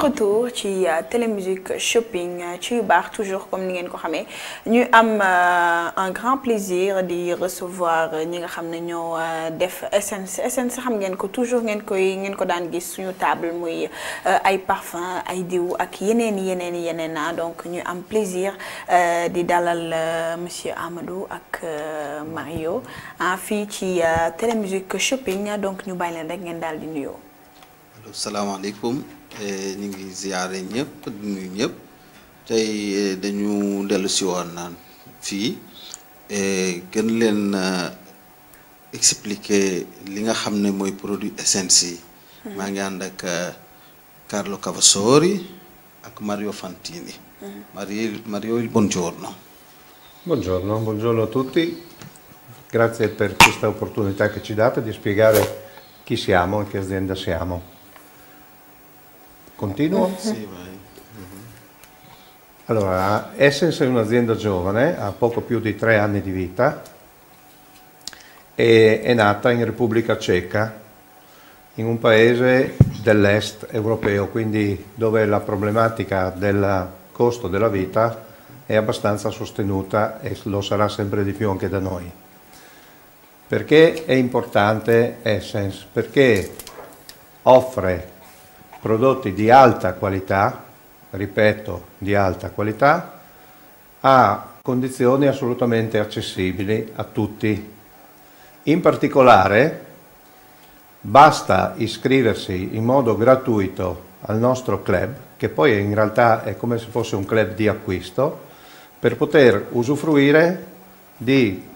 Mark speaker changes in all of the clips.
Speaker 1: retour ci Télémusique Shopping ci yu baax toujours comme ni ngeen ko xamee ñu am un grand plaisir de recevoir ñi nga xam ne ñoo def Essence xam ngeen ko toujours ngeen ko daan gis suñu table muy ay parfum ay diw ak yeneen donc ñu am plaisir di dalal monsieur Amadou ak Mario fii ci Télémusique Shopping donc ñu bàyyi leen rek ngeen daal di nuyoo.
Speaker 2: Salaamaaleykum ñu ngi ziare ñëpp di nuyu ñëpp tey dañu dellu si woon naan fii gën leen expliquer li nga xam ne mooy produit Essence yi. maa ngi ànd ak Carlo Cavassori ak Mario Fantini. Mario, buongiorno.
Speaker 3: Buongiorno a tutti. Grazie per questa opportunità che ci date di spiegare chi siamo e che azienda siamo. Continuo?
Speaker 2: Sì, vai.
Speaker 3: Allora, Essence è un'azienda giovane, ha poco più di 3 anni di vita e è nata in Repubblica Ceca, in un paese dell'est europeo, quindi dove la problematica del costo della vita è abbastanza sostenuta e lo sarà sempre di più anche da noi. Perché è importante Essence? Perché offre prodotti di alta qualità, ripeto, di alta qualità, a condizioni assolutamente accessibili a tutti. In particolare, basta iscriversi in modo gratuito al nostro club, che poi in realtà è come se fosse un club di acquisto, per poter usufruire di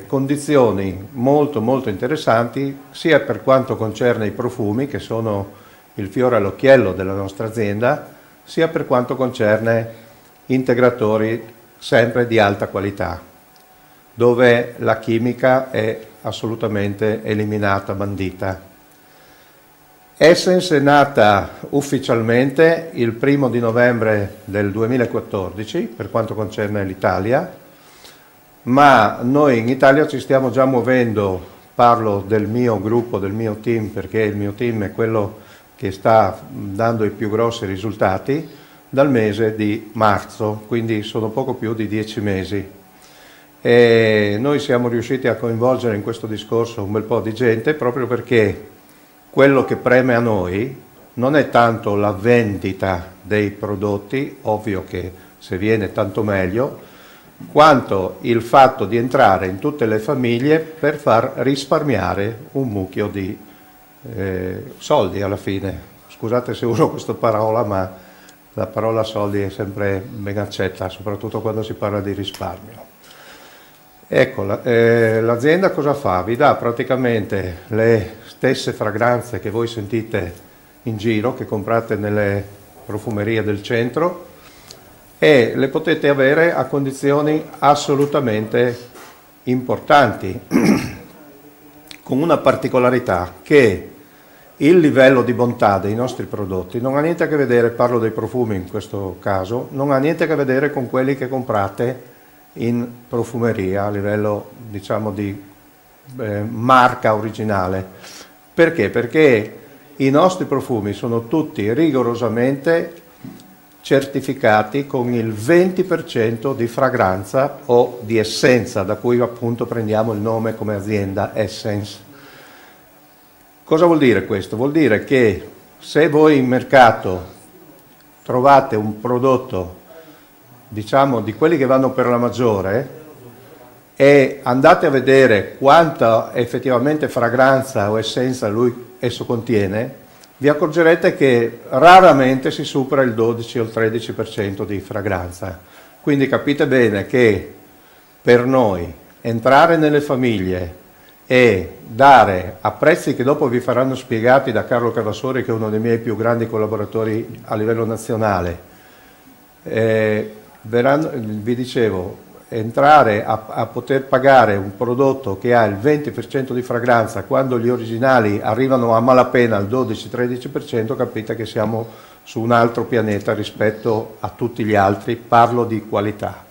Speaker 3: condizioni molto interessanti, sia per quanto concerne i profumi, che sono il fiore all'occhiello della nostra azienda, sia per quanto concerne integratori sempre di alta qualità, dove la chimica è assolutamente eliminata, bandita. Essence è nata ufficialmente il 1° di novembre del 2014 per quanto concerne l'Italia, ma noi in Italia ci stiamo già muovendo, parlo del mio gruppo, del mio team, perché il mio team è quello che sta dando i più grossi risultati, dal mese di marzo, quindi sono poco più di 10 mesi. E noi siamo riusciti a coinvolgere in questo discorso un bel po' di gente, proprio perché quello che preme a noi non è tanto la vendita dei prodotti, ovvio che se viene tanto meglio, quanto il fatto di entrare in tutte le famiglie per far risparmiare un mucchio di soldi alla fine. Scusate se uso questa parola, ma la parola soldi è sempre ben accetta, soprattutto quando si parla di risparmio. Ecco, l'azienda cosa fa? Vi dà praticamente le stesse fragranze che voi sentite in giro, che comprate nelle profumerie del centro, e le potete avere a condizioni assolutamente importanti, con una particolarità, che il livello di bontà dei nostri prodotti non ha niente a che vedere, parlo dei profumi in questo caso, non ha niente a che vedere con quelli che comprate in profumeria a livello, diciamo, di marca originale. Perché? Perché i nostri profumi sono tutti rigorosamente certificati con il 20% di fragranza o di essenza, da cui appunto prendiamo il nome come azienda Essence. Cosa vuol dire questo? Vuol dire che se voi in mercato trovate un prodotto, diciamo, di quelli che vanno per la maggiore, e andate a vedere quanta effettivamente fragranza o essenza esso contiene, vi accorgerete che raramente si supera il 12 o il 13% di fragranza. Quindi capite bene che per noi entrare nelle famiglie e dare a prezzi che dopo vi faranno spiegati da Carlo Cavassori, che è uno dei miei più grandi collaboratori a livello nazionale, vi dicevo, entrare a poter pagare un prodotto che ha il 20% di fragranza quando gli originali arrivano a malapena al 12-13%, capite che siamo su un altro pianeta rispetto a tutti gli altri, parlo di qualità.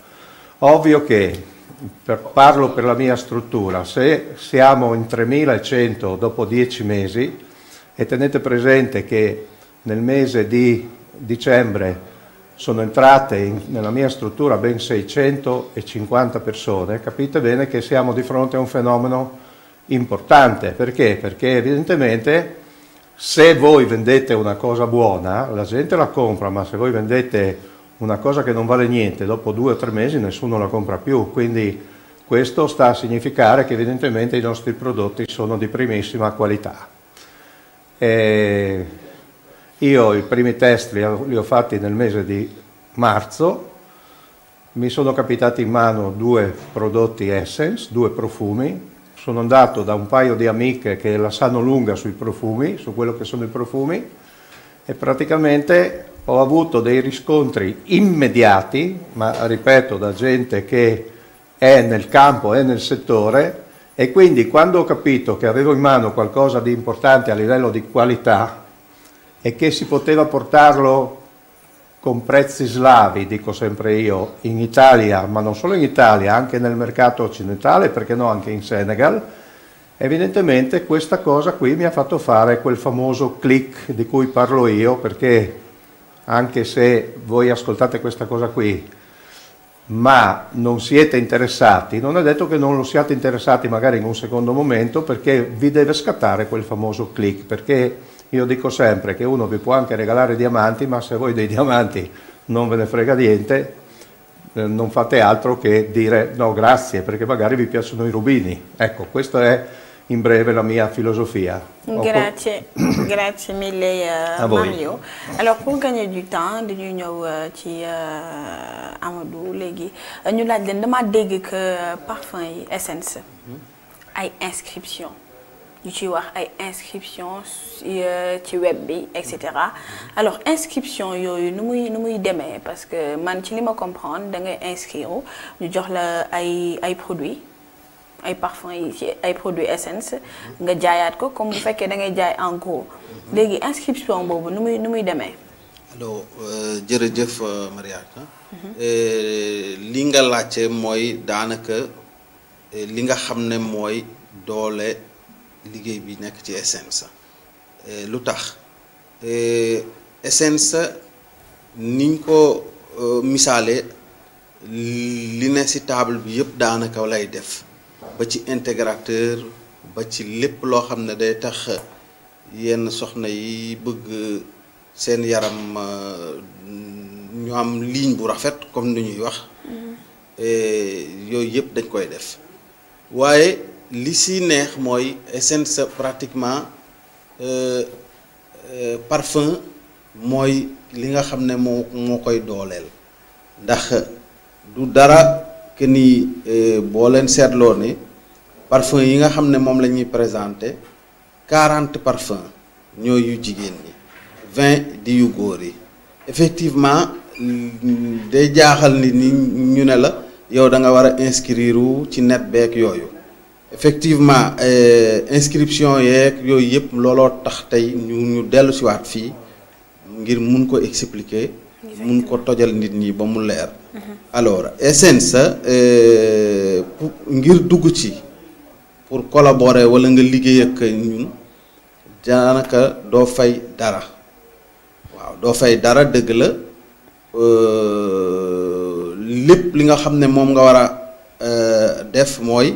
Speaker 3: Ovvio che, parlo per la mia struttura, se siamo in 3100 dopo 10 mesi, e tenete presente che nel mese di dicembre sono entrate nella mia struttura ben 650 persone, capite bene che siamo di fronte a un fenomeno importante. Perché? Perché evidentemente se voi vendete una cosa buona, la gente la compra, ma se voi vendete una cosa che non vale niente, dopo 2 o 3 mesi nessuno la compra più. Quindi questo sta a significare che evidentemente i nostri prodotti sono di primissima qualità. Io i primi test li ho fatti nel mese di marzo, mi sono capitati in mano 2 prodotti Essence, 2 profumi, sono andato da un paio di amiche che la sanno lunga sui profumi, su quello che sono i profumi, e praticamente ho avuto dei riscontri immediati, ma ripeto, da gente che è nel campo, è nel settore, e quindi quando ho capito che avevo in mano qualcosa di importante a livello di qualità e che si poteva portarlo con prezzi slavi, dico sempre io, in Italia, ma non solo in Italia, anche nel mercato occidentale, perché no anche in Senegal, evidentemente questa cosa qui mi ha fatto fare quel famoso click di cui parlo io, perché anche se voi ascoltate questa cosa qui, ma non siete interessati, non è detto che non lo siate interessati magari in un secondo momento, perché vi deve scattare quel famoso click, perché io dico sempre che uno vi può anche regalare diamanti, ma se voi dei diamanti non ve ne frega niente, non fate altro che dire no grazie, perché magari vi piacciono i rubini. Ecco, questa è in breve la mia filosofia.
Speaker 1: Grazie, grazie mille Mario. Alors pour gagner du temps, dañuy ñëw ci Amadou léegi ñu laaj leen dama dégg que parfum yi Essence ay inscription ñu ciy wax ay inscription ci web bi et cetera. Alors inscription yooyu nu muy demee, parce que man ci li ma comprendre da ngay inscrire ñu jox la ay produits ay parfum yi ci ay produits Essence nga jaayaat ko comme bu fekkee da ngay jaay en gros. Léegi inscription boobu nu muy demee.
Speaker 2: alors jërëjëf Mariata. li nga laajte mooy daanaka li nga xam ne mooy doole liggéey bi nekk ci Essence. lu tax Essence niñ ko misaale li ne ci table bi yëpp daanaka lay def. ba ci intégrateur ba ci lépp loo xam ne day tax yenn soxna yi bëgg seen yaram ñu am ligne bu rafet comme ni ñuy wax yooyu yëpp dañ koy def waaye li ci neex mooy Essence pratiquement parfum mooy li nga xam ne moo koy dooleel ndax du dara que ni boo leen seetloo ni parfum yi nga xam ne moom la ñuy présenté 40 parfums ñooy yu jigéen ñi 20 di yu góor yi effectivement day jaaxal nit ñi ñu ne la yow da nga war a inscrire ci net beeg yooyu effectivement inscription yeeg yooyu yëpp looloo tax tey ñu dellu si waat fii ngir mun ko expliquer mun ko tojal nit ñi ba mu leer. Alors Essence ngir dugg ci pour collaborer wala nga liggéey ak ñun daanaka doo fay dara waaw doo fay dara dëgg la lépp li nga xam ne moom nga war a def mooy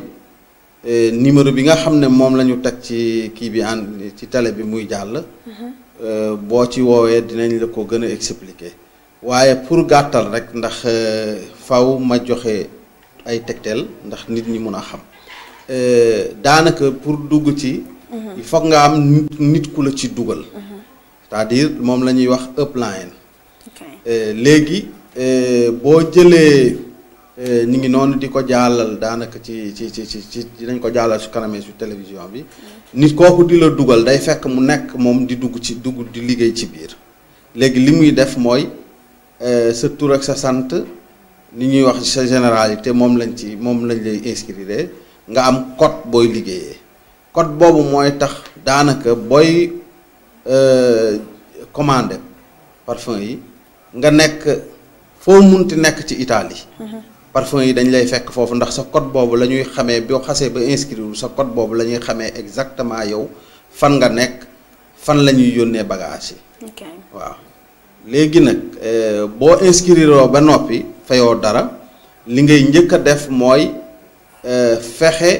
Speaker 2: numéro bi nga xam ne moom la ñu teg ci kii bi ci télé bi muy jàll. boo ci woowee dinañ la ko gën a expliquer. waaye pour gàttal rek ndax faw ma joxe ay tegtal ndax nit ñi mun a xam daanaka pour dugg ci il faut nga am nit ku la ci dugal c'est-à-dire moom la ñuy wax upline léegi boo jëlee ñu ngi noonu di ko jàllal daanaka ci dinañ ko jàllal su kanamee su télévision bi nit kooku di la dugal day fekk mu nekk moom di dugg di liggéey ci biir léegi li muy def mooy sa tur ak sa sant ni ñuy wax sa généralité moom lañ lay inscrire nga am code booy liggéeyee code boobu mooy tax daanaka booy commandé parfum yi nga nekk foo munti nekk ci Italie parfum yi dañ lay fekk foofu ndax sa code boobu la ñuy xamee boo xasee ba inscrire sa code boobu la ñuy xamee exactement yow fan nga nekk fan la ñuy yónnee bagage yi waaw léegi nag boo inscrire ba noppi fayoo dara li ngay njëkk a def mooy fexe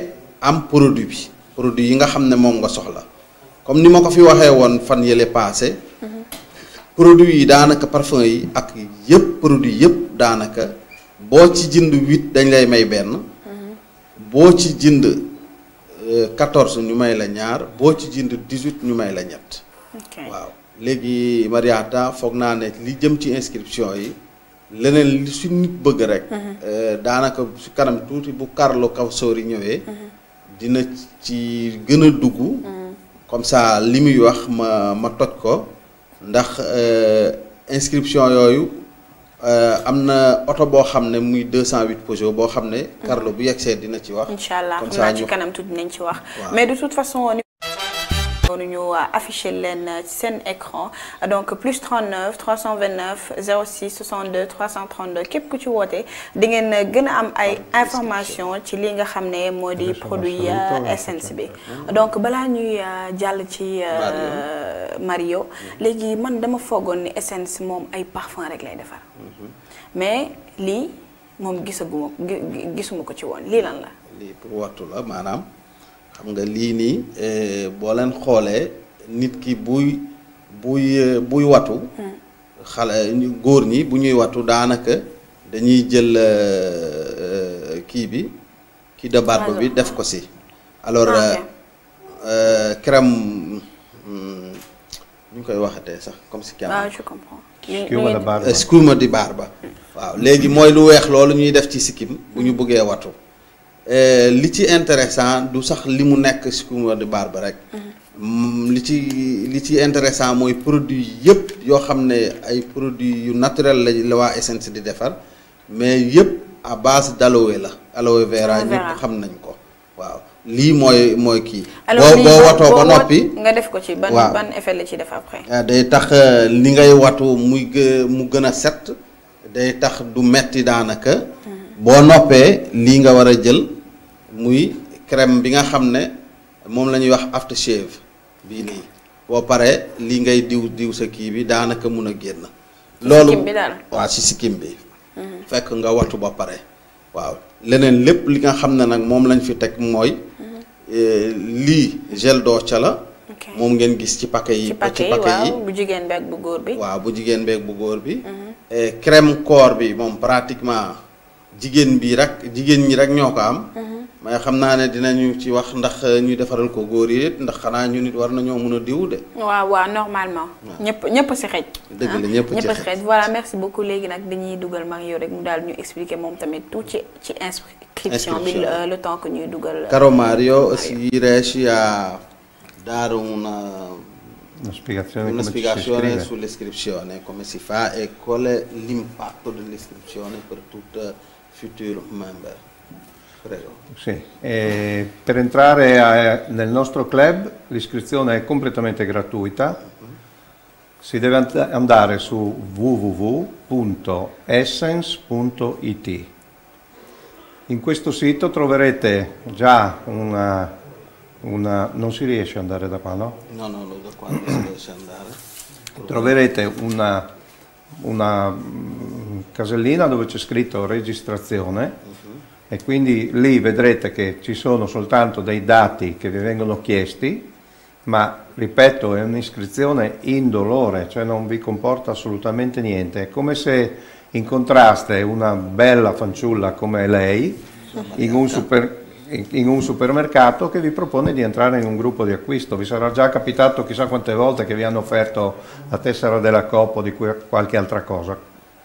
Speaker 2: am produit yi nga xam ne moom nga soxla comme ni ma ko fi waxee woon fan yële passé produit yi daanaka parfum yi ak yëpp produit yëpp daanaka boo ci jënd 8 dañ lay may benn boo ci jënd 14 ñu may la ñaar boo ci jënd 18 ñu may la ñett waaw léegi Mariata foog naa ne li jëm ci inscription yi leneen li su nit bëgg rek daanaka su kanam tuuti bu Carlo Cawsori ñëwee dina ci gën a dugg comme ça li muy wax ma toj ko ndax inscription yooyu am na oto boo xam ne muy 208 Peugeot boo xam ne Carlo bu yegsee dina ci wax
Speaker 1: incha allah xam naa ci kanam tuuti nañ ci wax mais de toute façon ñu affiché leen seen écran donc plus 39 329 06 62 332 képp ku ci woote di ngeen gën a am ay information ci li nga xam ne moo di produit Essence bi donc balaa ñuy jàll ci Mario léegi man dama foogoon ni Essence moom ay parfum rek lay defar mais lii moom gisuma ko ci woon lii lan la
Speaker 2: lii pour wattu la maanaam xam nga lii nii boo leen xoolee nit ki buy watu xale góor ñi bu ñuy watu daanaka dañuy jël kii de barbe bi def ko si alors crème ñu koy waxatee sax comme si
Speaker 1: je comprends
Speaker 2: schiuma di barba waaw léegi mooy lu weex loolu ñuy def ci sikkim bu ñu bëggee watu li ci intéressant du sax li mu nekk schiuma di barbe rek li ci intéressant mooy produit yëpp yoo xam ne ay produits yu naturel la waa Essence di defar mais yëpp à base d'aloe la aloe vera ñëpp xam nañ ko waaw lii mooy kii boo watoo ba noppi
Speaker 1: nga def ko ci ban effet la ci def après
Speaker 2: day tax li ngay watu mu gën a set day tax du metti daanaka boo noppee lii nga war a jël muy crème bi nga xam ne moom la ñuy wax aftershave bii nii boo paree lii ngay diw sa kii bi daanaka mun a génn loolu waaw ci sikkim bi fekk nga watu ba pare waaw leneen lépp li nga xam ne nag moom lañ fi teg mooy lii gel doccia la moom ngeen gis ci paquet yi
Speaker 1: bu jigéen beeg bu góor bi
Speaker 2: waaw bu jigéen beeg bu góor bi crème corps bi moom pratiquement jigéen ñi rek ñoo ko am mais xam naa ne dinañu ci wax ndax ñu defaral ko góor yi ndax xanaa ñu nit war nañoo mën a diw de
Speaker 1: waaw normalement ñëpp si xej
Speaker 2: dëgg la ñëpp ci xej
Speaker 1: voilà merci beaucoup léegi nag dañuy dugal mag yow rek mu daal ñu expliquer moom tamit tout ci inscription bi le temps que ñuy dugal
Speaker 2: Caro Mario si riesci a dare una spiegazione sull'iscrizione come si fa e qual è l'impatto dell'iscrizione per tutti future member. Prego.
Speaker 3: Sì, per entrare nel nostro club l'iscrizione è completamente gratuita. Si deve andare su www.essence.it. In questo sito troverete già non si riesce ad andare da qua, no?
Speaker 2: No, da qua non si riesce ad andare.
Speaker 3: Troverete una casellina dove c'è scritto registrazione e quindi lì vedrete che ci sono soltanto dei dati che vi vengono chiesti, ma ripeto è un'iscrizione indolore, cioè non vi comporta assolutamente niente, è come se incontraste una bella fanciulla come lei in un supermercato che vi propone di entrare in un gruppo di acquisto. Vi sarà già capitato chissà quante volte che vi hanno offerto la tessera della Coop o di qualche altra cosa.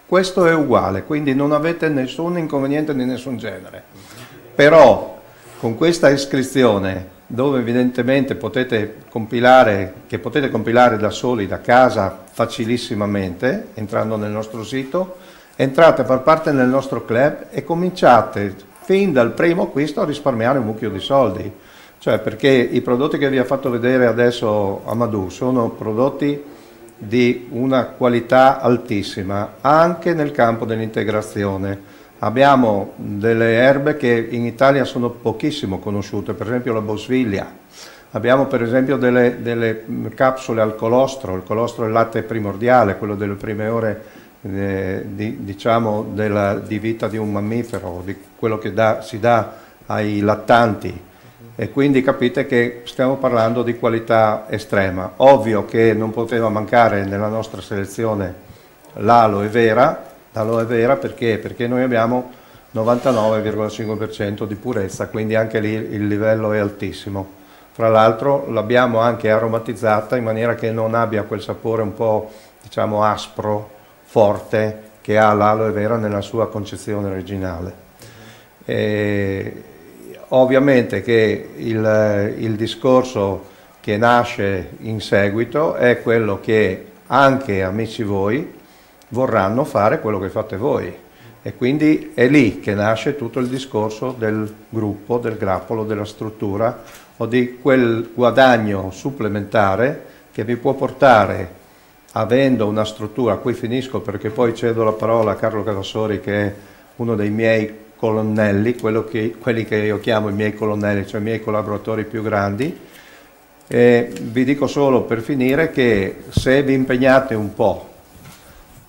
Speaker 3: Questo è uguale, quindi non avete nessun inconveniente di nessun genere. Però con questa iscrizione, dove evidentemente potete compilare da soli da casa facilissimamente, entrando nel nostro sito, entrate a far parte del nostro club e cominciate fin dal primo acquisto a risparmiare un mucchio di soldi. Cioè, perché i prodotti che vi ha fatto vedere adesso Amadou sono prodotti di una qualità altissima anche nel campo dell'integrazione. Abbiamo delle erbe che in Italia sono pochissimo conosciute, per esempio la bosviglia. Abbiamo per esempio delle capsule al colostro. Il colostro è il latte primordiale, quello delle prime ore diciamo di vita di un mammifero, di quello che si dà ai lattanti, e quindi capite che stiamo parlando di qualità estrema. Ovvio che non poteva mancare nella nostra selezione l'aloe vera perché noi abbiamo 99,5% di purezza, quindi anche lì il livello è altissimo. Fra l'altro l'abbiamo anche aromatizzata in maniera che non abbia quel sapore un po', diciamo, aspro, forte che ha l'aloe vera nella sua concezione originale. Ovviamente che il discorso che nasce in seguito è quello che anche amici voi vorranno fare quello che fate voi, e quindi è lì che nasce tutto il discorso del gruppo, del grappolo, della struttura o di quel guadagno supplementare che vi può portare, avendo una struttura. Qui finisco perché poi cedo la parola a Carlo Cavassori, che è uno dei miei colonnelli, quelli che io chiamo i miei colonnelli, cioè i miei collaboratori più grandi. E vi dico solo per finire che se vi impegnate un po',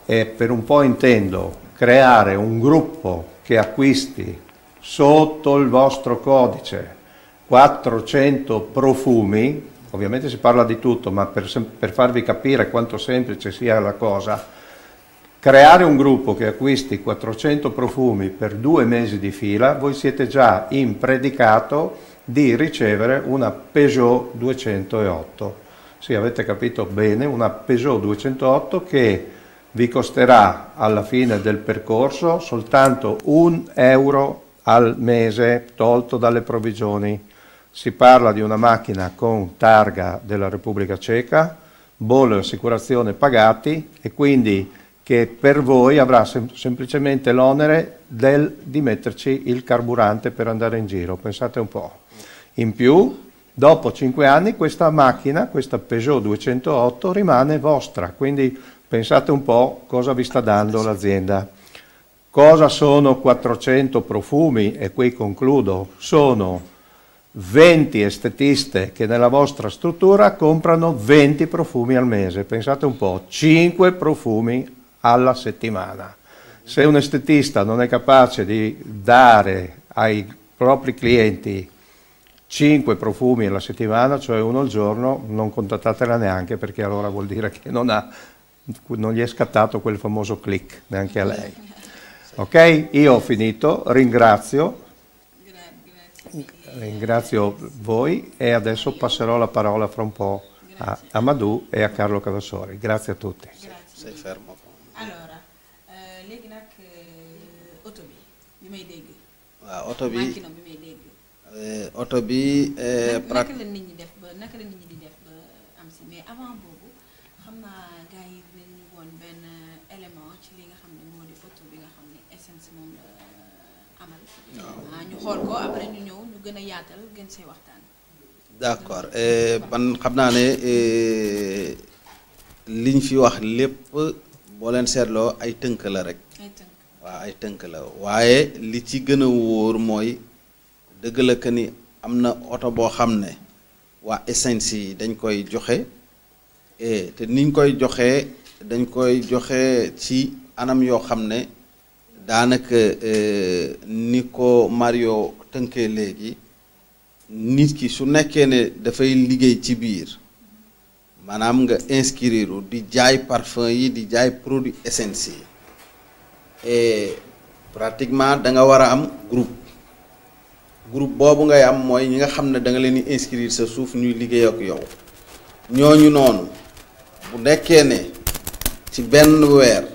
Speaker 3: e per un po' intendo creare un gruppo che acquisti sotto il vostro codice 400 profumi, ovviamente si parla di tutto, ma per farvi capire quanto semplice sia la cosa, creare un gruppo che acquisti 400 profumi per 2 mesi di fila, voi siete già in predicato di ricevere una Peugeot 208. Sì, avete capito bene, una Peugeot 208 che vi costerà alla fine del percorso soltanto €1 al mese, tolto dalle provvigioni. Si parla di una macchina con targa della Repubblica Ceca, bollo e assicurazione pagati, e quindi che per voi avrà semplicemente l'onere di metterci il carburante per andare in giro. Pensate un po'. In più, dopo 5 anni, questa macchina, questa Peugeot 208, rimane vostra, quindi pensate un po' cosa vi sta dando l'azienda. Cosa sono 400 profumi? E qui concludo. Sono 20 estetiste che nella vostra struttura comprano 20 profumi al mese. Pensate un po', 5 profumi alla settimana. Se un estetista non è capace di dare ai propri clienti 5 profumi alla settimana, cioè uno al giorno, non contattatela neanche, perché allora vuol dire che non gli è scattato quel famoso click neanche a lei. Ok? Io ho finito, ringrazio voi, e adesso passerò la parola fra un po' a Madou e a Carlo Cavassori. Grazie a tutti.
Speaker 2: Sei fermo.
Speaker 1: Alors, léegi nag oto bi may dégg.
Speaker 2: waaw oto bi
Speaker 1: màkki na bi may dégg.
Speaker 2: oto bi.
Speaker 1: naka la nit ñi def ba am si, mais avant boobu xam naa gars yi dinañu woon benn élément ci li nga xam ne moo di oto bi nga xam ne Essence moom la amal. ñu xool ko après ñu ñëw ñu gën a yaatal gën see waxtaan.
Speaker 2: d'accord man xam naa ne liñ fi wax lépp boo leen seetloo ay tënk la rek. waaw ay tënk la, waaye li ci gën a wóor mooy dëgg la que ni am na oto boo xam ne waa Essence yi dañ koy joxe, te niñ koy joxe dañ koy joxe ci anam yoo xam ne daanaka ni ko Mario tënkee léegi, nit ki su nekkee ne dafay liggéey ci biir, maanaam nga inscrire di jaay parfum yi, di jaay produit Essence yi, et pratiquement da nga war a am groupe boobu ngay am mooy ñi nga xam ne da nga leen di inscrire sa suuf ñuy liggéey ak yow. ñooñu noonu bu nekkee ne ci benn weer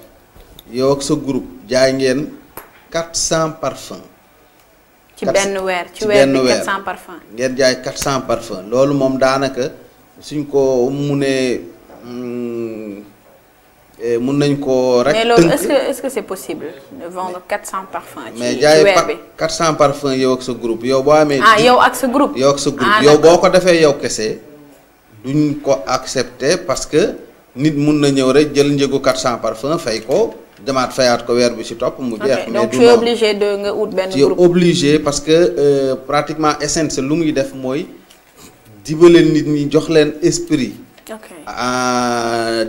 Speaker 2: yow ak sa groupe jaay ngeen 400 parfums.
Speaker 1: ci benn weer ci weer bi 400 parfums.
Speaker 2: ngeen jaay 400 parfums, loolu moom daanaka suñ ko munee mun nañ ko rek.
Speaker 1: mais loolu est-ce que c'est possible de vendre 400 parfums.
Speaker 2: mais jaay 400 parfums yow ak sa groupe, yow boo amee.
Speaker 1: yow ak sa groupe.
Speaker 2: yow ak sa groupe yow boo ko defee yow kese duñ ko accepter, parce que nit mun na ñëw rek jël njëgu 400 parfums fay ko demaat fayaat ko weer bi ci topp mu jeex. mais
Speaker 1: donc tu es obligé de nga ut benn groupe.
Speaker 2: tu es obligé parce que pratiquement Essence lu muy def mooy dimbale nit ñi jox leen esprit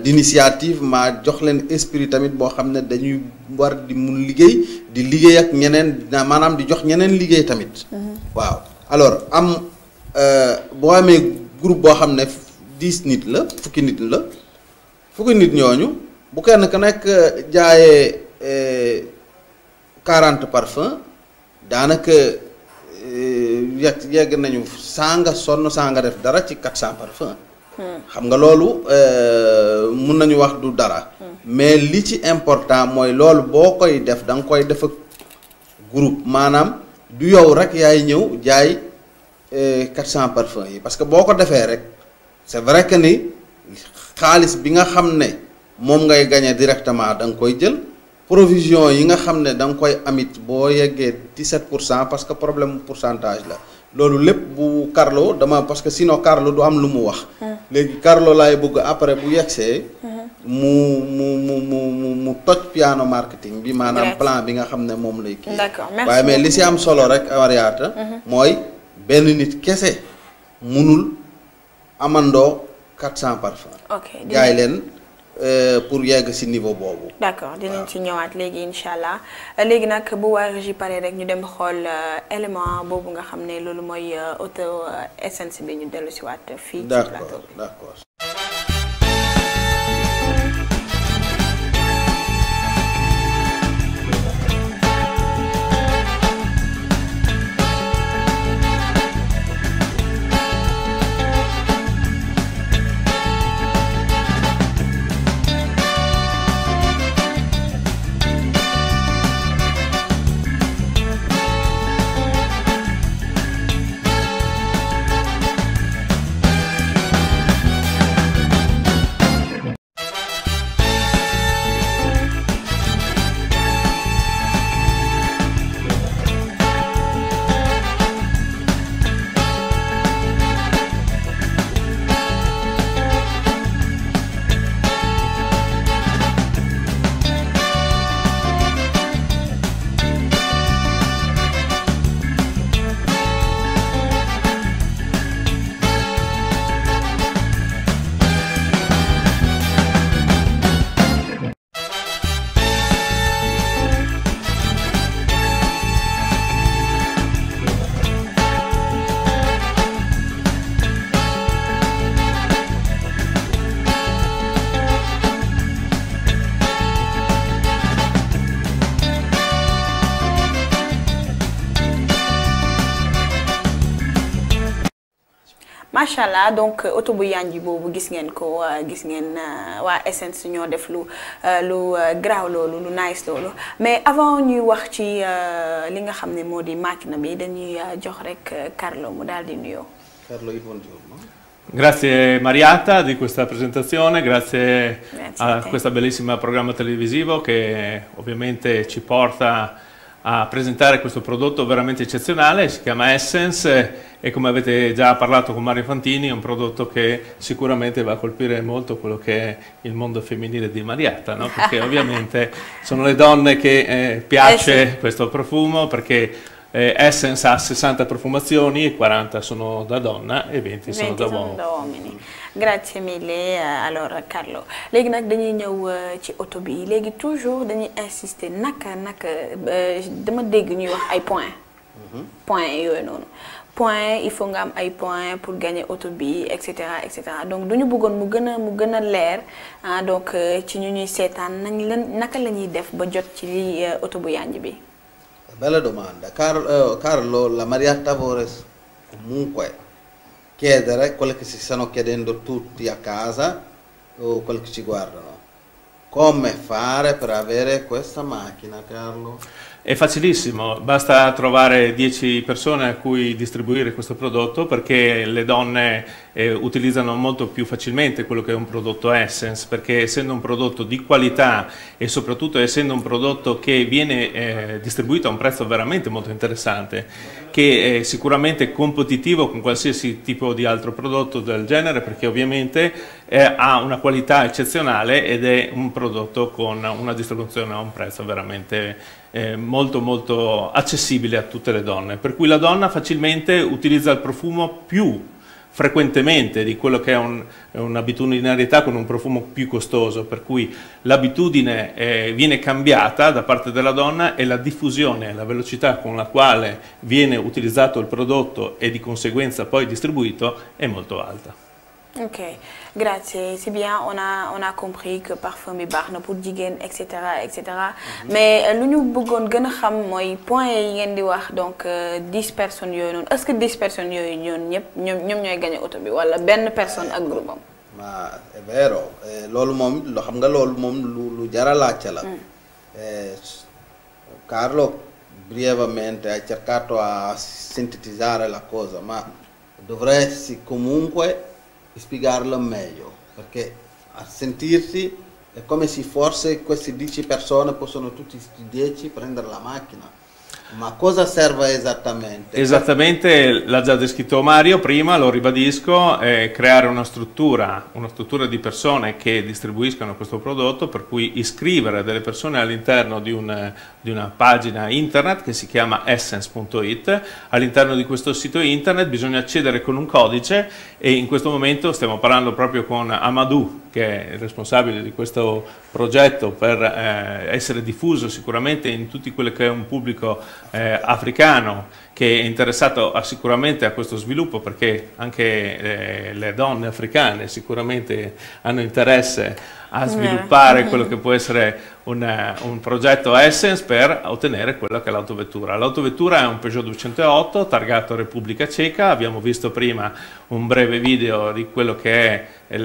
Speaker 2: d'initiative ma jox leen esprit tamit boo xam ne dañuy war di mun liggéey di liggéey ak ñeneen maanaam di jox ñeneen liggéey tamit waaw alors am boo amee groupe boo xam ne 10 nit la fukki nit ñooñu bu kenn ku nekk jaayee 40 parfum daanaka yegg nañu saa nga sonn saa nga def dara ci 400 parfum xam nga loolu mun nañu wax du dara mais li ci important mooy loolu boo koy def da nga koy def ak groupe maanaam du yow rek yaay ñëw jaay 400 parfum yi parce que boo ko defee rek c'est vrai que ni xaalis bi nga xam ne moom ngay gagner directement da nga koy jël provision yi nga xam ne da nga koy amit boo yeggee 17% parce que problème pourcentage la loolu lépp bu Carlo parce que sinon Carlo du am lu mu wax léegi Carlo laay bëgg après bu yegsee mu toj piano marketing bi maanaam plan bi nga xam ne moom lay kii waaye mais li si am solo rek Mariata mooy benn nit kese munul amandoo 400 parfums jaay leen pour yegg ci niveau boobu.
Speaker 1: d'accord dinañ ci ñëwaat léegi incha allah léegi nag bu waa régie pare rek ñu dem xool élément boobu nga xam ne loolu mooy auto essence bi ñu dellu si waat fii ci plateau bi.
Speaker 2: d'accord.
Speaker 1: machallah donc auto bu yanji boobu gis ngeen ko gis ngeen waa Essence ñoo def lu graaw loolu lu nice loolu mais avant ñuy wax ci li nga xam ne moo di macchina bi dañuy jox rek Carlo mu daal di nuyoo.
Speaker 2: Carlo, buongiorno.
Speaker 4: Grazie Mariatta di questa presentazione, grazie a questo bellissimo programma televisivo che ovviamente ci porta a presentare questo prodotto veramente eccezionale, si chiama Essence e come avete già parlato con Mario Fantini è un prodotto che sicuramente va a colpire molto quello che è il mondo femminile di Mariatta, no? Perché ovviamente sono le donne che piace questo profumo, perché Essence ha 60 profumazioni, 40 sono da donna e 20 sono da uomini.
Speaker 1: Grazie mille alors Carlo léegi nag dañuy ñëw ci auto bi léegi toujours dañuy insister naka dama dégg ñuy wax ay point yooyu noonu point il faut nga am ay point pour gagner auto bi et cetera donc duñu bëggoon mu gën a leer donc ci ñu ñuy seetaan naka la ñuy def ba jot ci li auto bu yanj bi.
Speaker 2: Bella domanda. Carlo, la Mariatta vuole comunque chiedere quello che si stanno chiedendo tutti a casa o quelli che ci guardano. Come fare per avere questa macchina, Carlo?
Speaker 4: È facilissimo, basta trovare 10 persone a cui distribuire questo prodotto, perché le donne utilizzano molto più facilmente quello che è un prodotto Essence, perché essendo un prodotto di qualità e soprattutto essendo un prodotto che viene distribuito a un prezzo veramente molto interessante, che è sicuramente competitivo con qualsiasi tipo di altro prodotto del genere, perché ovviamente ha una qualità eccezionale ed è un prodotto con una distribuzione a un prezzo veramente molto accessibile a tutte le donne, per cui la donna facilmente utilizza il profumo più frequentemente di quello che è un'abitudinarietà con un profumo più costoso, per cui l'abitudine viene cambiata da parte della donna e la diffusione, la velocità con la quale viene utilizzato il prodotto e di conseguenza poi distribuito è molto alta.
Speaker 1: Ok, grazie. C'est bien, on a compris que parfum bi baax na pour jigéen et cetera et cetera. Mais lu ñu bëggoon gën a xam mooy point yi ngeen di wax donc 10 personnes yooyu noonu est-ce que 10 personnes yooyu ñëpp ñoom ñooy gagné oto bi wala benn personne ak groupe am.
Speaker 2: ma è vero loolu moom loo xam nga loolu moom lu jar a laajte la. Carlo brevemente ha cercato a sintetizzare la cosa, ma dovresti comunque spiegarlo meglio, perché a sentirsi è come se forse queste 10 persone possono tutti 10 prendere la macchina. Ma cosa serve esattamente?
Speaker 4: Esattamente, l'ha già descritto Mario prima, lo ribadisco, creare una struttura di persone che distribuiscano questo prodotto, per cui iscrivere delle persone all'interno di una pagina internet che si chiama essence.it. All'interno di questo sito internet bisogna accedere con un codice e in questo momento stiamo parlando proprio con Amadou, che è il responsabile di questo progetto, per essere diffuso sicuramente in tutti quelli che è un pubblico africano che è interessato sicuramente a questo sviluppo, perché anche le donne africane sicuramente hanno interesse a sviluppare quello che può essere un progetto Essence per ottenere quello che è l'autovettura. L'autovettura è un Peugeot 208 targato Repubblica Ceca. Abbiamo visto prima un breve video di quello che è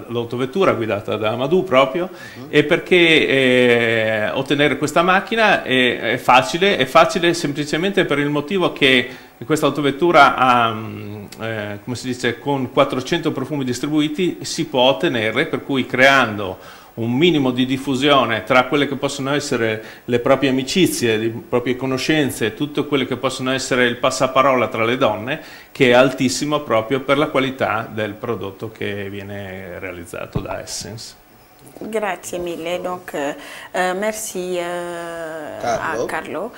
Speaker 4: l'autovettura guidata da Amadou proprio, e perché ottenere questa macchina è facile semplicemente per il motivo che questa autovettura ha, come si dice, con 400 profumi distribuiti si può ottenere, per cui creando un minimo di diffusione tra quelle che possono essere le proprie amicizie, le proprie conoscenze, tutto quello che possono essere il passaparola tra le donne, che è altissimo proprio per la qualità del prodotto che viene realizzato da Essence.
Speaker 1: Grazie mille, donc merci à Carlo.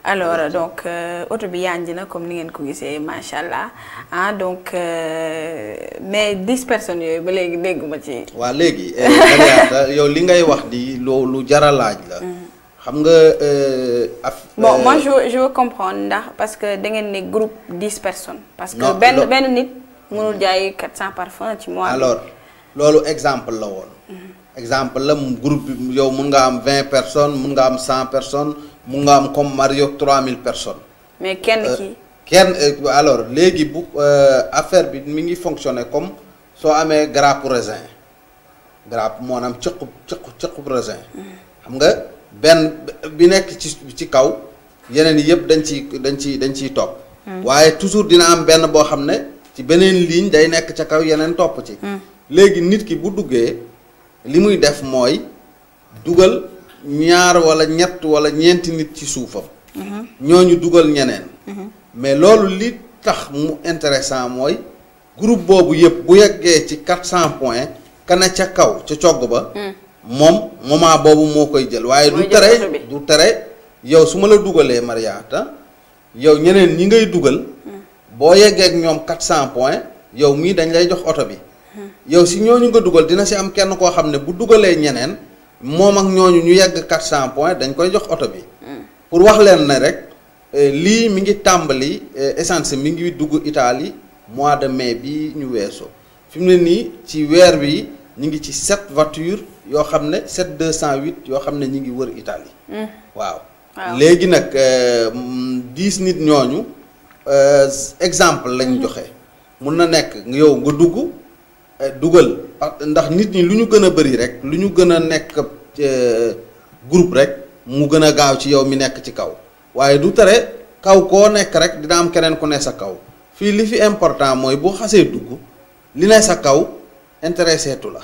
Speaker 1: Alors donc oto bi yanj na comme ni ngeen ko gisee machallah donc mais 10 personnes yooyu ba léegi dégguma ci.
Speaker 2: waa léegi yow li ngay wax di lu jara laaj la. xam nga
Speaker 1: bon moi je veux comprendre ndax parce que da ngeen ne groupe 10 personnes. parce que benn nit mënul jaay 400 parfums ci mois.
Speaker 2: alors loolu exemple la woon. exemple la groupe bi yow mun nga am 20 personnes mun nga am 100 personnes mun nga am comme Mario 3000 personnes.
Speaker 1: mais kenn ki
Speaker 2: alors léegi bu affaire bi mi ngi fonctionner comme soo amee grappe raisin grappe maanaam cëqub raisin. xam nga benn bi nekk ci kaw yeneen yëpp dañ ciy topp. waaye toujours dina am benn boo xam ne ci beneen ligne day nekk ca kaw yeneen topp ci. léegi nit ki bu duggee. li muy def mooy dugal ñaar wala ñett wala ñeenti nit ci suufam. ñooñu dugal ñeneen. mais loolu li tax mu intéressant mooy groupe boobu yëpp bu yeggee ci 400 points kana ca kaw ca cogg ba. moom moment boobu moo koy jël waaye du tere yow su ma la dugalee Mariata yow ñeneen ñi ngay dugal. boo yeggee ak ñoom 400 points yow mii dañ lay jox oto bi. yow si ñooñu nga dugal dina si am kenn koo xam ne bu dugalee ñeneen moom ak ñooñu ñu yegg 400 points dañ koy jox oto bi. pour wax leen ne rek lii mi ngi tàmbali essence mi ngi dugg Italie mois de mai bi ñu weesoo fi mu ne nii ci weer bi ñu ngi ci 7 voitures yoo xam ne 7208 yoo xam ne ñu ngi wër Italie. waaw léegi nag 10 nit ñooñu exemple lañ joxe mun na nekk yow nga dugal ndax nit ñi lu ñu gën a bëri rek lu ñu gën a nekk groupe rek mu gën a gaaw ci yow mi nekk ci kaw waaye du tere kaw koo nekk rek dina am keneen ku ne sa kaw fii li fi important mooy boo xasee dugg li ne sa kaw intéressé tu la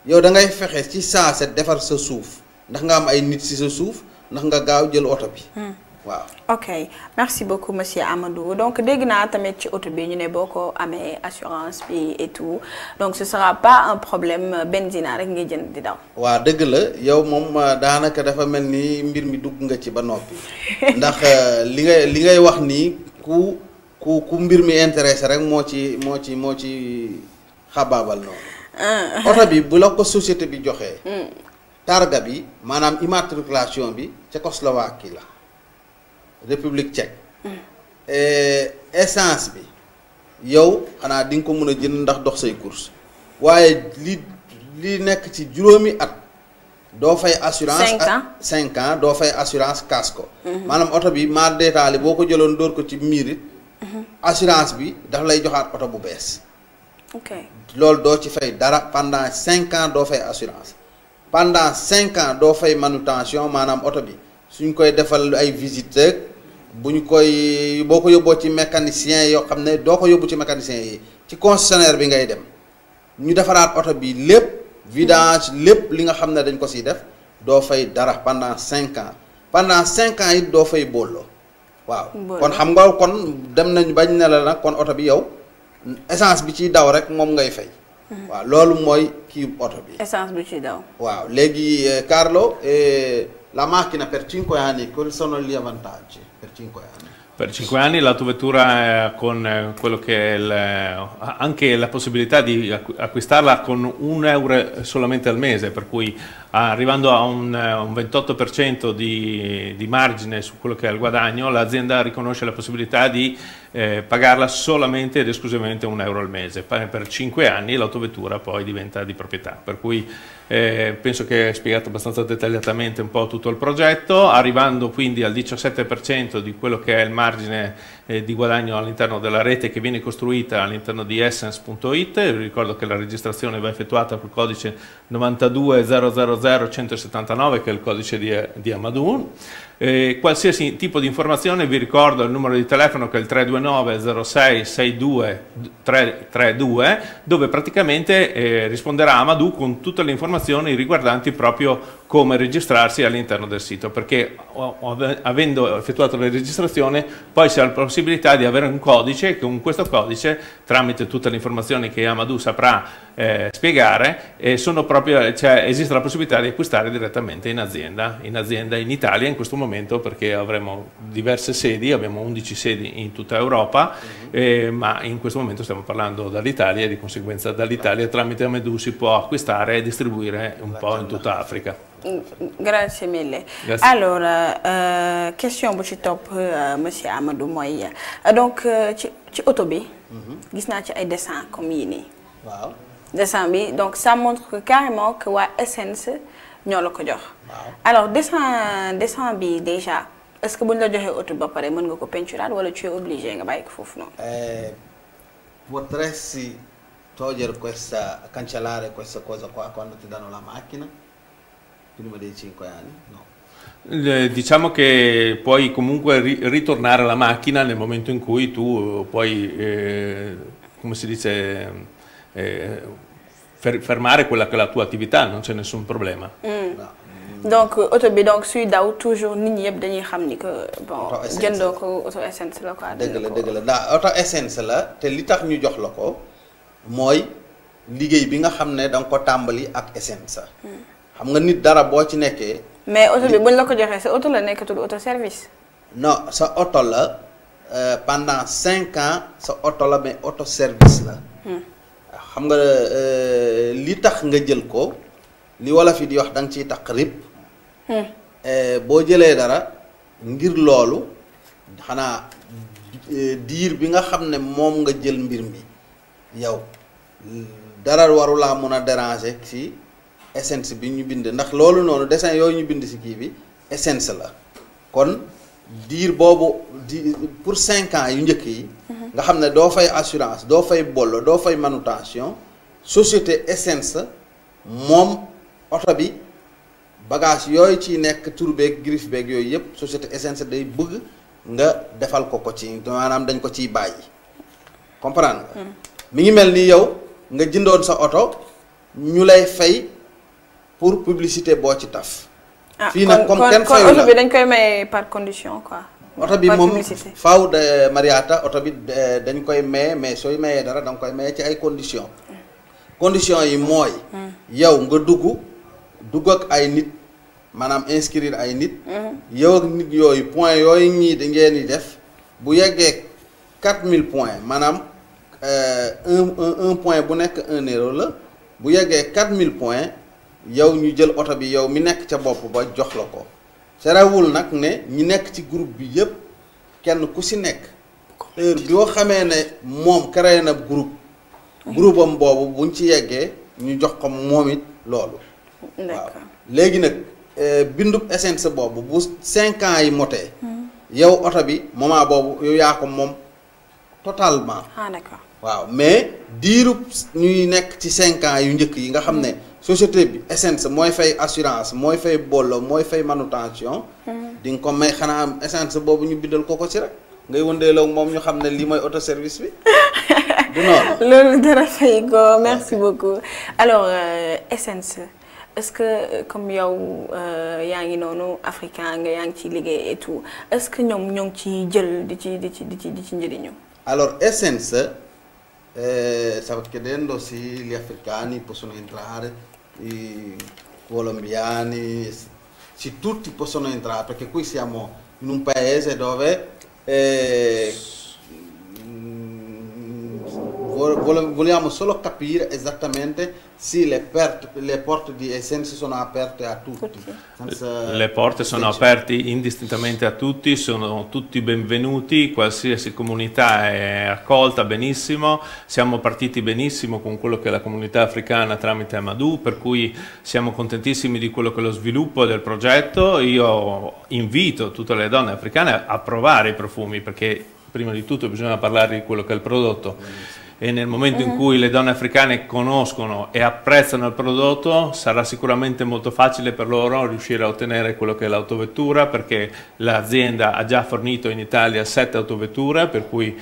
Speaker 2: yow da ngay fexe ci saa set defar sa suuf ndax nga am ay nit ci sa suuf ndax nga gaaw jël oto bi. waaw
Speaker 1: ok merci beaucoup monsieur Amadou donc dégg naa tamit ci oto bi ñu ne boo ko amee assurance bi et tout donc ce sera pas un problème benzine rek ngay jënd di daw.
Speaker 2: waaw dëgg la yow moom daanaka dafa mel ni mbir mi dugg nga ci ba noppi ndax li ngay wax nii ku ku mbir mi intéressé rek moo ci xabaabal noonu. oto bi bu la ko société bi joxee. targa bi maanaam immatriculation bi Tchécoslovaquie la République tchèque. essence bi yow xanaa di nga ko mën a jënd ndax dox say course waaye li nekk ci juróomi at doo fay assurance. 5 ans doo fay assurance casque. maanaam oto bi maar détaillé boo ko jëloon dóor ko ci miir it assurance bi daf lay joxaat oto bu bees.
Speaker 1: ok
Speaker 2: loolu doo ci fay dara pendant 5 ans doo fay assurance pendant 5 ans doo fay manutention maanaam oto bi suñ koy defal ay visite bu ñu koy boo ko yóbboo ci mécanicien yoo xam ne doo ko yóbbu ci mécanicien yi ci concessionnaire bi ngay dem ñu defaraat oto bi lépp vidange lépp li nga xam ne dañ ko siy def doo fay dara pendant 5 ans pendant 5 ans it doo fay booloo waaw. kon xam nga kon dem nañ bañ ne la nag kon oto bi yow essence bi ciy daw rek moom ngay fay. waaw loolu mooy kii oto bi.
Speaker 1: essence bi ciy daw.
Speaker 2: waaw léegi Carlo la macchina per 5 anni quali sono gli vantaggi per 5 anni?
Speaker 4: Per 5 anni l'autovettura con quello che è anche la possibilità di acquistarla con €1 solamente al mese, per cui arrivando a un 28% di margine su quello che è il guadagno, l'azienda riconosce la possibilità di pagarla solamente ed esclusivamente €1 al mese. Per 5 anni l'autovettura poi diventa di proprietà, per cui penso che hai spiegato abbastanza dettagliatamente un po' tutto il progetto, arrivando quindi al 17% di quello che è il margine di guadagno all'interno della rete che viene costruita all'interno di Essence.it. Vi ricordo che la registrazione va effettuata col codice 920000179, che è il codice di Amadou. Qualsiasi tipo di informazione vi ricordo il numero di telefono, che è il 329 06 62 332, dove praticamente risponderà Amadou con tutte le informazioni riguardanti proprio come registrarsi all'interno del sito, perché avendo effettuato la registrazione poi si ha la possibilità di avere un codice, che con questo codice, tramite tutte le informazioni che Amadou saprà spiegare, esiste la possibilità di acquistare direttamente in azienda in Italia in questo momento, perché avremo diverse sedi, abbiamo 11 sedi in tutta Europa, ma in questo momento stiamo parlando dall'Italia, e di conseguenza dall'Italia tramite Amadou si può acquistare e distribuire un po' in tutta Africa.
Speaker 1: Grazie mille.
Speaker 4: Grazie.
Speaker 1: Alors question bu ci topp monsieur Amadou mooy donc ci oto bi gis naa ci ay dessin comme yii nii.
Speaker 2: waaw
Speaker 1: dessin bi donc ça montre que carrément que waa Essence ñoo la ko jox.
Speaker 2: waaw
Speaker 1: alors dessin bi déjà est-ce que bu ñu la joxee oto ba pare mën nga ko peinturaat wala tu es obligé nga bàyyi ko foofu noonu.
Speaker 2: Potresti togliere cancellare questa cosa qua quando ti danno la macchina prima dei 5 anni? No.
Speaker 4: Diciamo che puoi comunque ritornare alla macchina nel momento in cui tu puoi, come si dice, fermare quella che è la tua attività, non c'è nessun problema.
Speaker 2: No.
Speaker 1: donc oto bi donc suy daw toujours nit ñi yëpp dañuy xam ni que bon jëndoo ko auto Essence la quoi.
Speaker 2: dëgg la daa auto Essence la te li tax ñu jox la ko mooy liggéey bi nga xam ne da nga ko tàmbali ak Essence. xam nga nit dara boo ci nekkee.
Speaker 1: mais oto bi buñ la ko joxee sa oto la nekkatul auto service.
Speaker 2: non sa oto la pendant 5 ans sa oto la mais auto service la. xam nga li tax nga jël ko li wala fi di wax da nga ciy tax rib. boo jëlee dara ngir loolu xanaa diir bi nga xam ne moom nga jël mbir mi yow dara warulaa mën a déranger ci Essence bi ñu bind ndax loolu noonu dessin yooyu ñu bind ci kii bi Essence la kon diir boobu pour 5 ans yu njëkk yi nga xam ne doo fay assurance doo fay bollo doo fay manutention société Essence moom oto bi bagage yooyu ci nekk tur beeg griffe beeg yooyu yëpp société Essence day bëgg nga defal ko ci maanaam dañ ko ciy bàyyi comprendre nga mi ngi mel ni yow nga jëndoon sa oto ñu lay fay pour publicité boo ci taf. fii nag comme kenn fayu la
Speaker 1: oto bi dañ koy maye par condition quoi.
Speaker 2: oto bi moom faaw de Mariata oto bi dañ koy maye mais sooy mayee dara da nga koy maye ci ay conditions. conditions yi mooy. yow nga dugg ak ay nit maanaam inscrire ay nit. yow ak nit yooyu point yooyu ñii da ngeen di def bu yeggee 4000 points maanaam un point bu nekk 1 euro la bu yeggee 4000 points yow ñu jël oto bi yow mi nekk ca bopp ba jox la ko serewul nag ne ñi nekk ci groupe bi yépp kenn ku si nekk heure boo xamee ne moom créé na groupe am boobu buñ ci yeggee ñu jox ko moom it loolu waaw léegi nag bindub essence boobu bu 5 ans yi motee yow oto bi moment boobu yow yaa ko moom totalement
Speaker 1: d'accord
Speaker 2: waaw mais diirub ñuy nekk ci 5 ans yu njëkk yi nga xam ne société bi essence mooy fay assurance mooy fay bollo mooy fay manutention di nga ko may xanaa am essence boobu ñu bindal ko ci rek ngay wëndeeloo moom ñu xam ne lii mooy auto service bi du noonu
Speaker 1: loolu dara fay ko merci beaucoup alors essence est-ce que comme yow yaa ngi noonu africain nga yaa ngi ci liggéey et tout est-ce que ñoom ñoo ngi ci jël di ci njëriñu
Speaker 2: alors essence stavo chiedendo se gli africani possono entrare, i colombiani, se tutti possono entrare, perché qui siamo in un paese dove vogliamo solo capire esattamente se le porte di Essence sono aperte a tutti.
Speaker 4: Le porte sono aperte indistintamente a tutti, sono tutti benvenuti, qualsiasi comunità è accolta benissimo, siamo partiti benissimo con quello che è la comunità africana tramite Amadou, per cui siamo contentissimi di quello che è lo sviluppo del progetto. Io invito tutte le donne africane a provare i profumi, perché prima di tutto bisogna parlare di quello che è il prodotto. E nel momento in cui le donne africane conoscono e apprezzano il prodotto sarà sicuramente molto facile per loro riuscire a ottenere quello che è l'autovettura, perché l'azienda ha già fornito in Italia 7 autovetture, per cui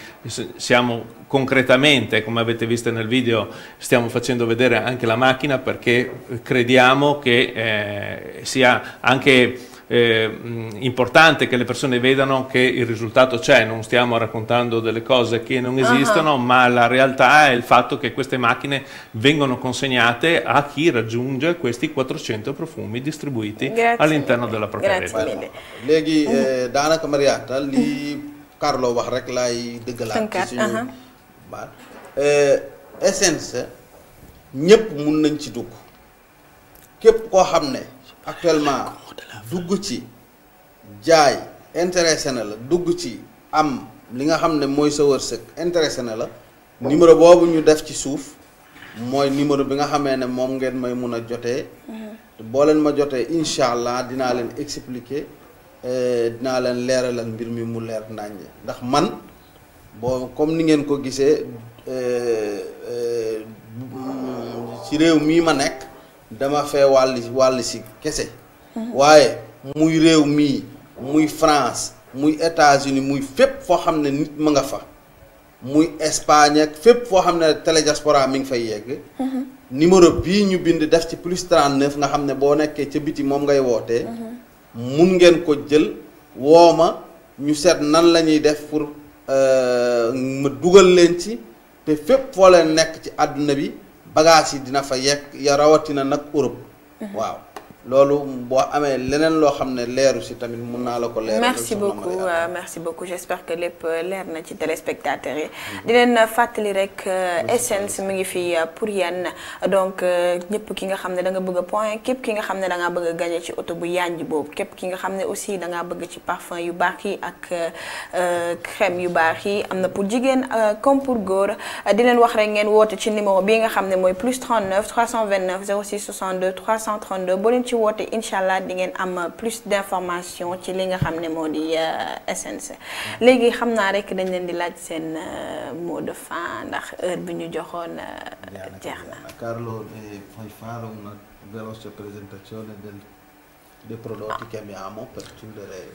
Speaker 4: siamo concretamente, come avete visto nel video, stiamo facendo vedere anche la macchina, perché crediamo che sia anche importante che le persone vedano che il risultato c'è, non stiamo raccontando delle cose che non esistono, ma la realtà è il fatto che queste macchine vengono consegnate a chi raggiunge questi 400 profumi distribuiti all'interno della propria rete.
Speaker 2: Léegi daanaka Mariata li Carlo wax rek lay dëggalaat ci suñu baat Essence ñëpp mun nañ ci dugg képp koo xam ne actuellement dugg ci jaay intéressé na la dugg ci am li nga xam ne mooy sa wërsëg intéressé na la numéro boobu ñu def ci suuf mooy numéro bi nga xamee ne moom ngeen may mun a jotee boo leen ma jotee incha allah dinaa leen expliquer dinaa leen leeralal mbir mi mu leer naññ ndax man boo comme ni ngeen ko gisee ci réew mii ma nekk dama fee wàll si kese waaye muy réew mii muy France muy États-Unis muy fépp foo xam ne nit ma nga fa muy Espagne ak fépp foo xam ne télédiaspora mi ngi fay yegg numéro bii ñu bind def ci plus 39 nga xam ne boo nekkee ca biti moom ngay wootee mun ngeen ko jël woo ma ñu seet nan la ñuy def pour ma dugal leen ci te fépp foo leen nekk ci àdduna bi bagage yi dina fa yegg ya rawatina nag Europe waaw loolu boo amee leneen loo xam ne leeru si tamit mun naa la ko leeral.
Speaker 1: merci beaucoup j'espère que lépp leer na ci téléspectateurs yi di leen fàttali rek Essence mi ngi fi pour yéen donc ñëpp ki nga xam ne da nga bëgg a point képp ki nga xam ne da ngaa bëgg a gagné ci oto bu yanj boobu képp ki nga xam ne aussi da ngaa bëgg ci parfum yu baax yi ak crème yu baax yi am na pour jigéen comme pour góor di leen wax rek ngeen woote ci numéro bii nga xam ne mooy plus 39 329 06 62 332 boo leen ci woote inshallah di ngeen am plus d'information ci li nga xam ne moo di Essence léegi xam naa rek dañ leen di laaj seen mot de fin ndax heure bi ñu joxoon jeex na.
Speaker 2: Carlo puoi fare una veloce presentazione dei prodotti che abbiamo per chiudere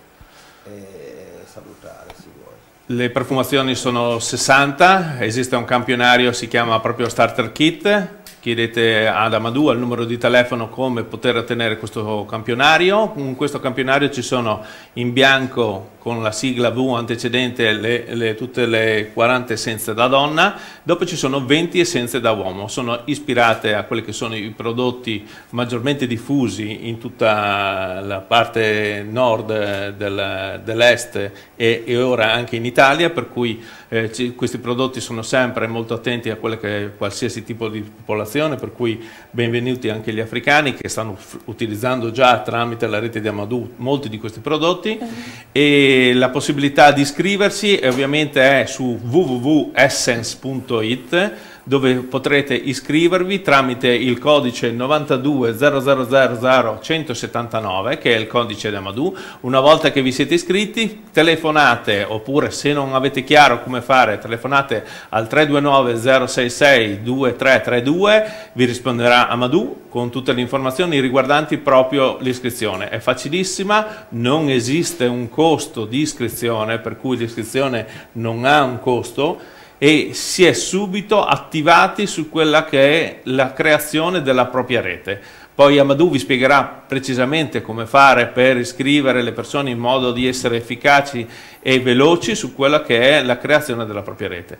Speaker 2: e salutare se vuoi.
Speaker 4: Le profumazioni sono 60, esiste un campionario, si chiama proprio Starter Kit, chiedete ad Amadou al numero di telefono come poter ottenere questo campionario. In questo campionario ci sono in bianco con la sigla V antecedente tutte le 40 essenze da donna, dopo ci sono 20 essenze da uomo, sono ispirate a quelli che sono i prodotti maggiormente diffusi in tutta la parte nord dell'est e ora anche in Italia, per cui questi prodotti sono sempre molto attenti a quelle che qualsiasi tipo di popolazione, per cui benvenuti anche gli africani che stanno utilizzando già tramite la rete di Amadou molti di questi prodotti. E la possibilità di iscriversi ovviamente è su www.essence.it, dove potrete iscrivervi tramite il codice 92000179, che è il codice di Amadou. Una volta che vi siete iscritti, telefonate, oppure se non avete chiaro come fare, telefonate al 329 066 2332, vi risponderà Amadou con tutte le informazioni riguardanti proprio l'iscrizione. È facilissima, non esiste un costo di iscrizione, per cui l'iscrizione non ha un costo, e si è subito attivati su quella che è la creazione della propria rete. Poi Amadou vi spiegherà precisamente come fare per iscrivere le persone in modo di essere efficaci e veloci su quella che è la creazione della propria rete.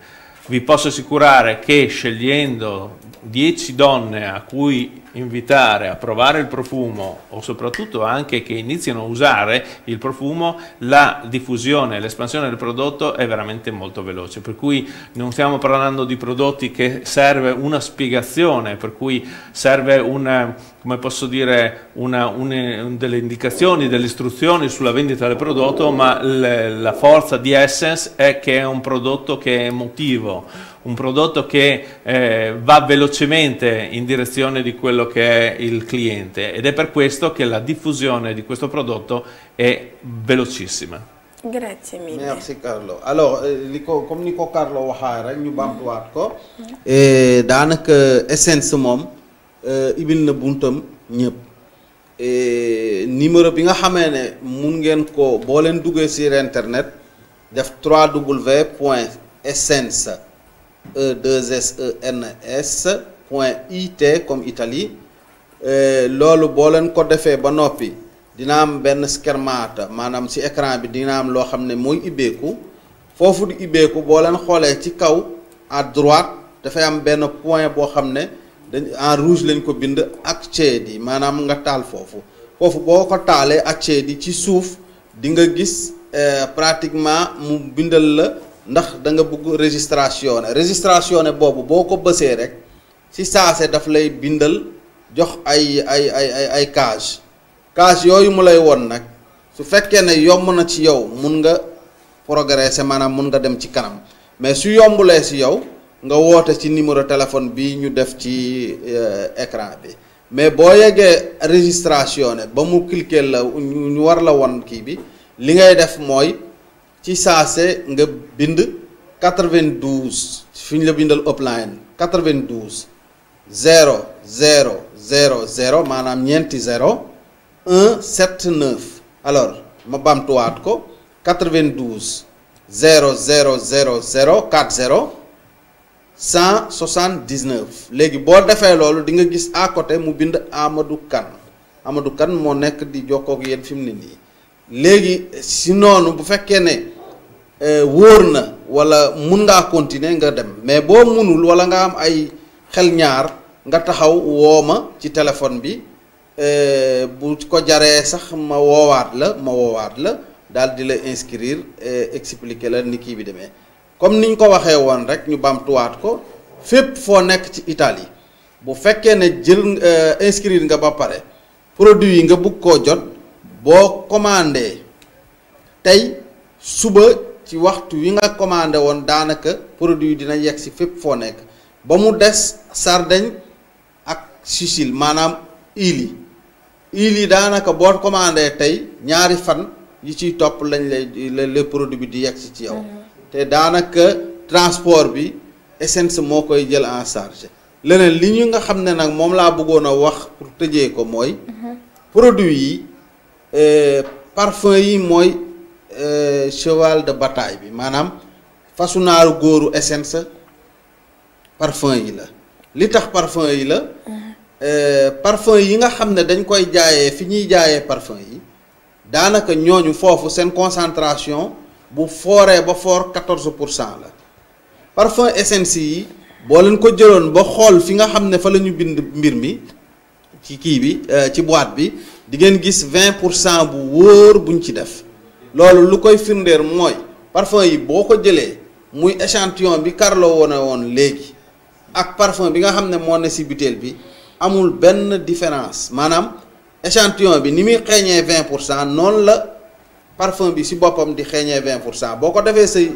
Speaker 4: Vi posso assicurare che scegliendo 10 donne a cui invitare a provare il profumo, o soprattutto anche che iniziano a usare il profumo, la diffusione e l'espansione del prodotto è veramente molto veloce, per cui non stiamo parlando di prodotti che serve una spiegazione, per cui serve come posso dire, delle indicazioni, delle istruzioni sulla vendita del prodotto, ma la forza di Essence è che è un prodotto che è emotivo, un prodotto che va velocemente in direzione di quello che è il cliente, ed è per questo che la diffusione di questo prodotto è velocissima.
Speaker 1: Grazie mille.
Speaker 2: Merci Carlo. Alors comme ni ko Carlo waxaa rek ñu bamtuwaat ko daanaka Essence moom ibil na buntam ñëpp. Numéro bi nga xamee ne mun ngeen ko boo leen duggee sur internet def www.essence.it comme Italie, loolu boo leen ko defee ba noppi dina am benn schermata, maanaam ci écran bi dina am loo xam ne mooy ibbeeku. Foofu di ibbeeku boo leen xoolee ci kaw à droite dafay am benn point boo xam ne en rouge lañ ko bind accedi, maanaam nga taal foofu boo ko taalee accedi ci suuf di nga gis pratiquement mu bindal la ndax da nga bëgg registration boobu boo ko bësee rek ci saase daf lay bindal jox ay case yooyu mu lay won nag su fekkee ne yomb na ci yow mun nga progresser, maanaam mun nga dem ci kanam, mais su yombulee ci yow nga woote ci numéro téléphone bi ñu def ci écran bi. Mais boo yeggee registration ba mu cliquer la ñu war la won kii bi, li ngay def mooy ci saase nga bind 92 fi ñu la bindal upline 92 0 0 0 0 maanaam ñeenti 0 1 7 9. Alors ma bamtuwaat ko 92 0 0 0 0 40 179. léegi boo defee loolu di nga gis à côté mu bind Amadou Kane moo nekk di jokkoo ak yéen fi mu ne nii. léegi si noonu bu fekkee ne wóor na wala mun ngaa continuer nga dem, mais boo munul wala nga am ay xel ñaar nga taxaw woo ma ci téléphone bi, bu ko jaree sax ma woowaat la daal di la inscrire expliquer la ni kii bi demee. comme niñ ko waxee woon rek ñu bamtuwaat ko, fépp foo nekk ci Italie bu fekkee ne jël inscrire nga ba pare produit yi nga bëgg koo jot, boo commandé tey suba ci waxtu wi nga commandé woon daanaka produit yi dina yegg si fépp foo nekk, ba mu des Sardaigne ak Sicile, maanaam îles yi daanaka boo commandé tey ñaari fan yi ciy topp lañ lay produit bi di yegg si ci yow. te daanaka transport bi Essence moo koy jël en charge. leneen li ñu nga xam ne nag moom laa bëggoon a wax pour tëjee ko mooy produit yi parfum yi mooy cheval de bataille bi, maanaam fasu naaru góoru Essence parfum yi la. li tax parfum yi la parfum yi nga xam ne dañ koy jaayee fi ñuy jaayee parfum yi daanaka ñooñu foofu seen concentration bu fooree ba foor 14% la parfum essence yi boo leen ko jëloon ba xool fi nga xam ne fa la ñu bind mbir mi ci kii bi ci boîte bi di ngeen gis 20% bu wóor buñ ci def loolu lu koy firndeer mooy parfum yi boo ko jëlee muy échantillon bi Carlo wone woon léegi ak parfum bi nga xam ne moo ne si butéel bi amul benn différence maanaam échantillon bi ni muy xeeñee 20% noonu la parfum bi si boppam di xeeñee 20% boo ko defee say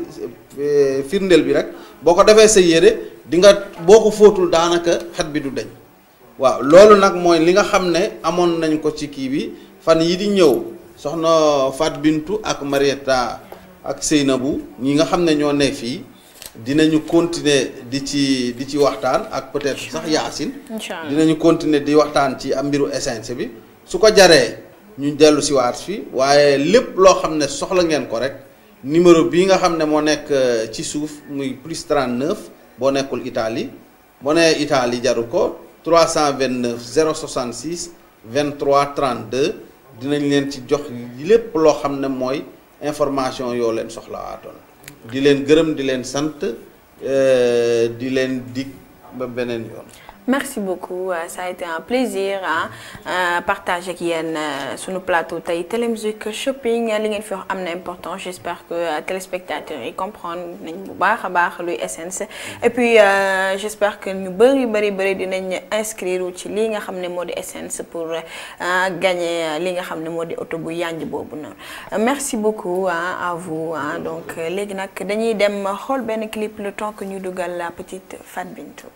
Speaker 2: firndeel bi rek boo ko defee sa yére di nga boo ko fóotul daanaka xet bi du deñ waaw loolu nag mooy li nga xam ne amoon nañ ko ci kii bi fan yi di ñëw soxna Fat Bintou ak Marietta ak Seynabou ñi nga xam ne ñoo ne fii dinañu continuer di ci waxtaan ak peut-être sax Yacine dinañu continuer di waxtaan ci am mbiru essence bi su ko jaree ñu dellu si waat fi waaye lépp loo xam ne soxla ngeen ko rek numéro bii nga xam ne moo nekk ci suuf muy plus 39 boo nekkul Italie boo nee Italie jaru ko 329 066 23 32 dinañ leen ci jox lépp loo xam ne mooy information yoo leen soxlawaatoon di leen gërëm di leen sant di leen dig ba beneen yoon.
Speaker 1: Merci beaucoup, ça a été un plaisir à partager avec yéen sur nos plateaux tey Télémusique Shopping li ngeen fi wax am na important j'espère que téléspectateurs yi comprendre nañ bu baax a baax luy Essence et puis j'espère que ñu bëri dinañ inscrire ci li nga xam ne moo di Essence pour gagner li nga xam ne moo di oto bu yanj boobu noonu merci beaucoup à vous donc léegi nag dañuy dem xool benn clip le temps que ñu dugal la petite Fat Bintou.